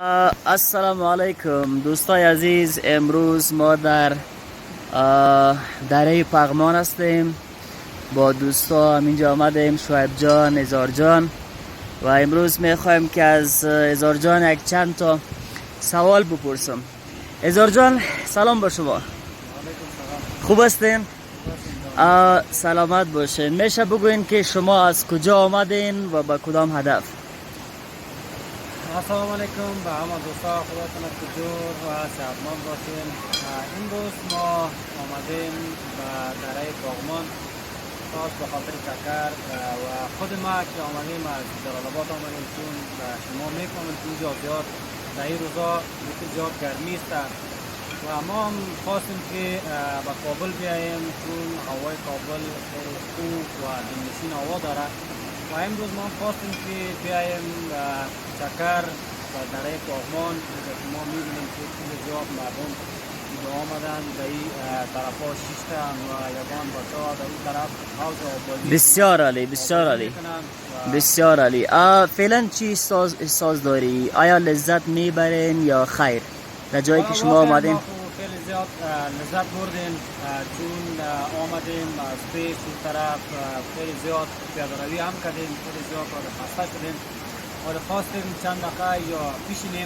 السلام علیکم دوستای عزیز. امروز ما در دره پغمان هستیم. با دوستا اینجا آمدیم، شعیب جان، هزار جان، و امروز میخوایم که از هزار جان یک چند تا سوال بپرسم. هزار جان سلام با شما. خوب هستین؟ سلامت باشین. میشه بگوین که شما از کجا آمدین و با کدام هدف؟ السلام علیکم به همه دوستا، خداتون کجور و صحتمند باشین. امروز ما آمدیم به دره پغمان خاص به خاطر چکر و خود ما که آمدیم از جلال‌آباد آمدیم، چون شما میکنیم که اینجا زیاد در این روزا زیاد گرمی است و ما هم خواستیم که به کابل بیاییم، چون هوای کابل خیلی خوب و دلنشین هوا داره و امروز ما خواستیم که بیاییم چکر و دره پغمان. ما میبینیم که خیلی زیاد مردم اینجا آمدن در این طرف ها شیشتن و یگان بچه ها در این طرف حوض آبادی. بسیار عالی، بسیار عالی، بسیار عالی. فعلا چی احساس داری؟ آیا لذت میبرین یا خیر در جایی که شما آمدین؟ خیلی زیاد لذت بردیم، چون آمدیم از پیش این طرف خیلی زیاد پیاده‌روی هم کردیم، خیلی زیاد خسته شدیم و خواستیم چند دقیقه یا بشینیم